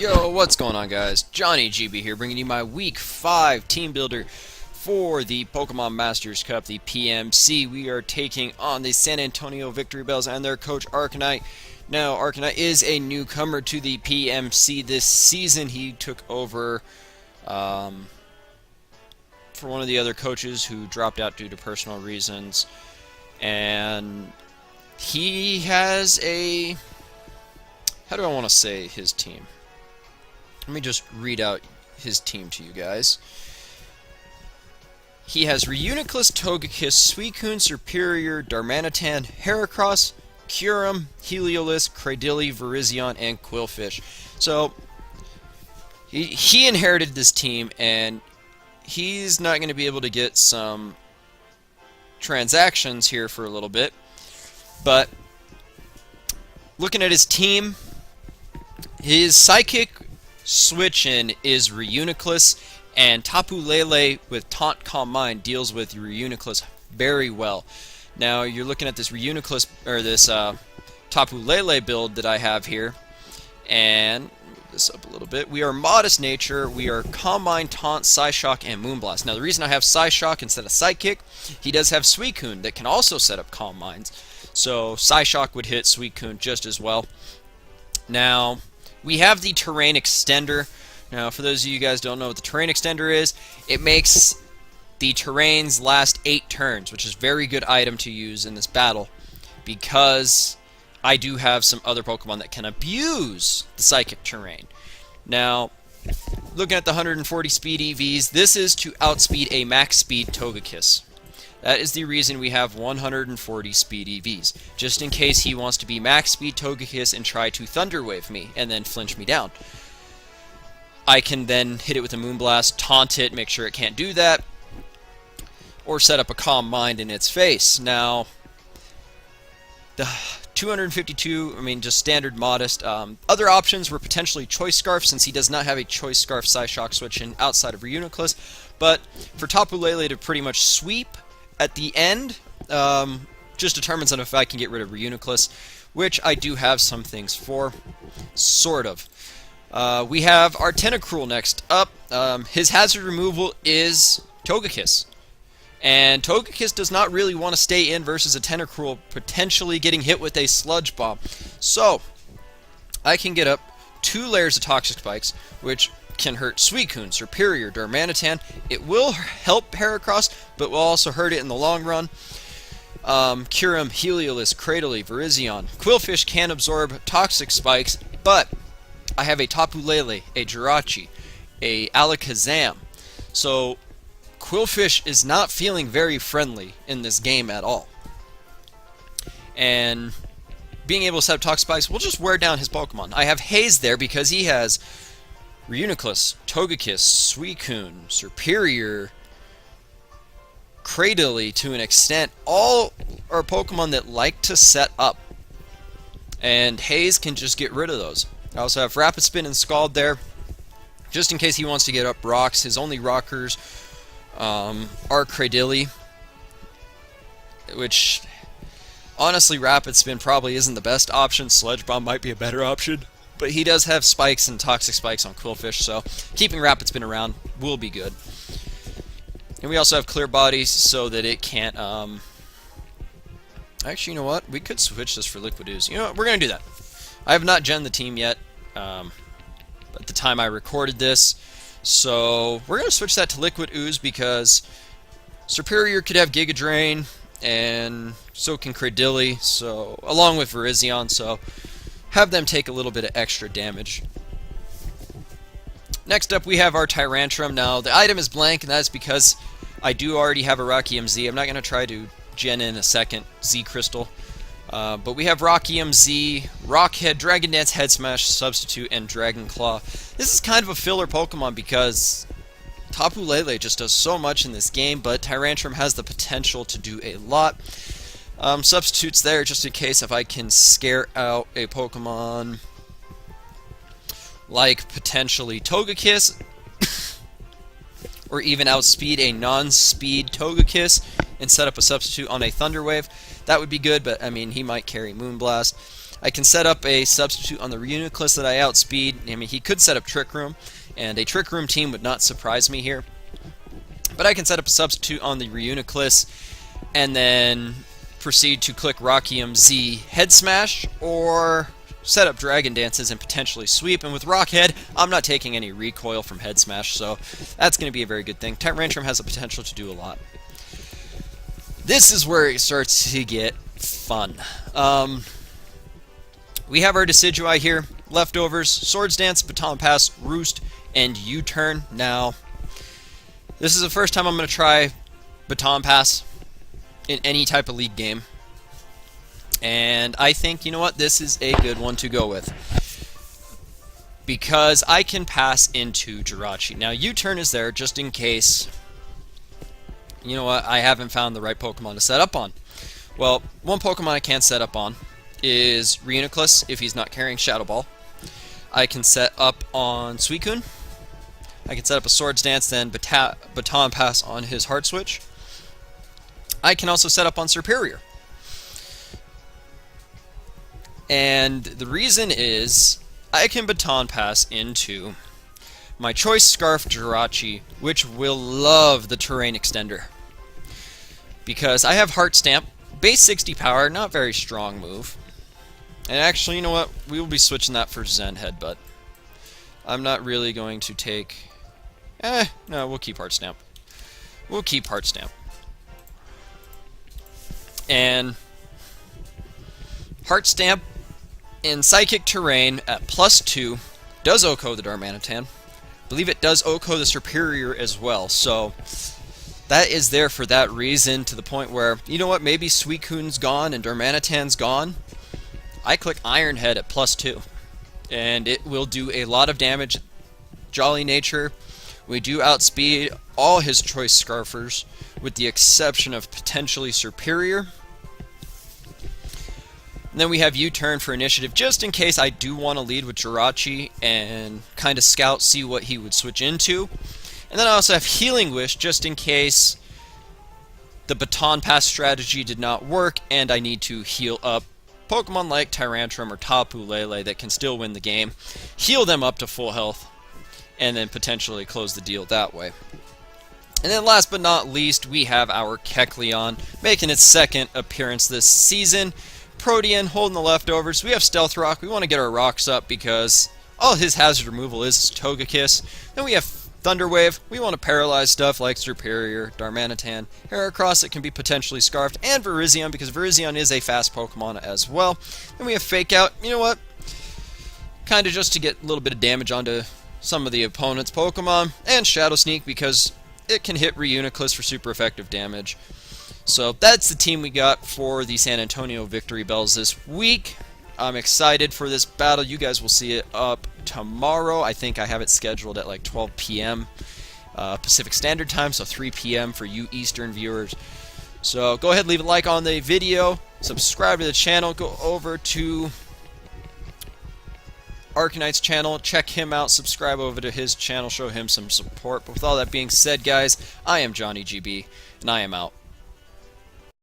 Yo, what's going on, guys? Johnny GB here, bringing you my Week 5 Team Builder for the Pokemon Masters Cup, the PMC. We are taking on the San Antonio Victreebels and their coach, Arcanite. Now, Arcanite is a newcomer to the PMC this season. He took over for one of the other coaches who dropped out due to personal reasons. And he has a... how do I want to say his team? Let me just read out his team to you guys. He has Reuniclus, Togekiss, Suicune, Superior, Darmanitan, Heracross, Kyurem, Heliolisk, Cradily, Virizion, and Quillfish. So, he inherited this team, and he's not going to be able to get some transactions here for a little bit. But, looking at his team, his Psychic switch-in is Reuniclus, and Tapu Lele with Taunt Calm Mind deals with Reuniclus very well. Now you're looking at this Reuniclus, or this Tapu Lele build that I have here, and move this up a little bit. We are Modest Nature, we are Calm Mind, Taunt, Psyshock, and Moonblast. Now the reason I have Psyshock instead of Psychic, he does have Suicune that can also set up Calm Minds, so Psyshock would hit Suicune just as well. Now, we have the Terrain Extender. Now, for those of you guys who don't know what the Terrain Extender is, it makes the terrains last 8 turns, which is a very good item to use in this battle, because I do have some other Pokemon that can abuse the Psychic Terrain. Now, looking at the 140 speed EVs, this is to outspeed a max speed Togekiss. That is the reason we have 140 speed EVs, just in case he wants to be max speed Togekiss and try to Thunder Wave me, and then flinch me down. I can then hit it with a Moonblast, taunt it, make sure it can't do that, or set up a Calm Mind in its face. Now, the 252, just standard Modest. Other options were potentially Choice Scarf, since he does not have a Choice Scarf Psyshock switch-in outside of Reuniclus, but for Tapu Lele to pretty much sweep at the end, just determines on if I can get rid of Reuniclus, which I do have some things for, sort of. We have our Tentacruel next up. His hazard removal is Togekiss, and Togekiss does not really want to stay in versus a Tentacruel potentially getting hit with a Sludge Bomb. So, I can get up 2 layers of Toxic Spikes, which can hurt Suicune, Superior, Darmanitan. It will help Heracross, but will also hurt it in the long run. Kyurem, Heliolisk, Cradily, Virizion. Quillfish can absorb Toxic Spikes, but I have a Tapu Lele, a Jirachi, a Alakazam. So Quillfish is not feeling very friendly in this game at all. And being able to set up Toxic Spikes will just wear down his Pokemon. I have Haze there because he has Reuniclus, Togekiss, Suicune, Superior, Cradily to an extent. All are Pokemon that like to set up, and Haze can just get rid of those. I also have Rapid Spin and Scald there, just in case he wants to get up rocks. His only rockers are Cradily, which honestly Rapid Spin probably isn't the best option. Sludge Bomb might be a better option. But he does have spikes and Toxic Spikes on Quillfish, so keeping Rapid Spin around will be good. And we also have Clear Bodies so that it can't, actually, you know what? We could switch this for Liquid Ooze. You know what? We're going to do that. I have not gen the team yet at the time I recorded this, so we're going to switch that to Liquid Ooze because Superior could have Giga Drain, and so can Cradily, so, along with Virizion, so have them take a little bit of extra damage. Next up we have our Tyrantrum. Now the item is blank, and that's because I do already have a Rocky MZ. I'm not going to try to gen in a second Z Crystal. But we have Rocky MZ, Rockhead, Dragon Dance, Head Smash, Substitute, and Dragon Claw. This is kind of a filler Pokemon because Tapu Lele just does so much in this game, but Tyrantrum has the potential to do a lot. Substitutes there just in case if I can scare out a Pokemon like potentially Togekiss, or even outspeed a non-speed Togekiss and set up a substitute on a Thunder Wave. That would be good, but I mean, he might carry Moonblast. I can set up a substitute on the Reuniclus that I outspeed. I mean, he could set up Trick Room, and a Trick Room team would not surprise me here. But I can set up a substitute on the Reuniclus, and then proceed to click Rockium Z Head Smash, or set up Dragon Dances and potentially sweep. And with Rockhead, I'm not taking any recoil from Head Smash, so that's going to be a very good thing. Tyrantrum has the potential to do a lot. This is where it starts to get fun. We have our Decidueye here, Leftovers, Swords Dance, Baton Pass, Roost, and U-Turn. Now, this is the first time I'm going to try Baton Pass in any type of league game. And I think, you know what, this is a good one to go with. Because I can pass into Jirachi. Now, U-Turn is there just in case, you know what, I haven't found the right Pokemon to set up on. Well, one Pokemon I can set up on is Reuniclus if he's not carrying Shadow Ball. I can set up on Suicune. I can set up a Swords Dance, then Baton Pass on his Heart Switch. I can also set up on Serperior. And the reason is I can Baton Pass into my Choice Scarf Jirachi, which will love the Terrain Extender. Because I have Heart Stamp, base 60 power, not very strong move. And actually, you know what? We will be switching that for Zen Headbutt. I'm not really going to take... no, we'll keep Heart Stamp. We'll keep Heart Stamp. And Heart Stamp in Psychic Terrain at +2 does OHKO the Darmanitan. I believe it does OHKO the Serperior as well. So that is there for that reason, to the point where, you know what, maybe Suicune's gone and Darmanitan's gone. I click Iron Head at +2, and it will do a lot of damage. Jolly Nature, we do outspeed all his Choice Scarfers, with the exception of potentially Serperior. And then we have U-Turn for initiative, just in case I do want to lead with Jirachi and kind of scout, see what he would switch into. And then I also have Healing Wish, just in case the Baton Pass strategy did not work and I need to heal up Pokemon like Tyrantrum or Tapu Lele that can still win the game, heal them up to full health, and then potentially close the deal that way. And then last but not least, we have our Kecleon, making its second appearance this season. Protean holding the Leftovers. We have Stealth Rock. We want to get our rocks up because all his hazard removal is Togekiss. Then we have Thunder Wave. We want to paralyze stuff like Serperior, Darmanitan, Heracross that can be potentially Scarfed, and Virizion, because Virizion is a fast Pokemon as well. Then we have Fake Out. You know what? Kind of just to get a little bit of damage onto some of the opponent's Pokemon. And Shadow Sneak, because it can hit Reuniclus for super effective damage. So that's the team we got for the San Antonio Victreebels this week. I'm excited for this battle. You guys will see it up tomorrow. I think I have it scheduled at like 12 p.m. Pacific Standard Time, so 3 p.m. for you Eastern viewers. So go ahead, leave a like on the video, subscribe to the channel, go over to Arcanite's channel, check him out, subscribe over to his channel, show him some support. But with all that being said, guys, I am Johnny GB, and I am out.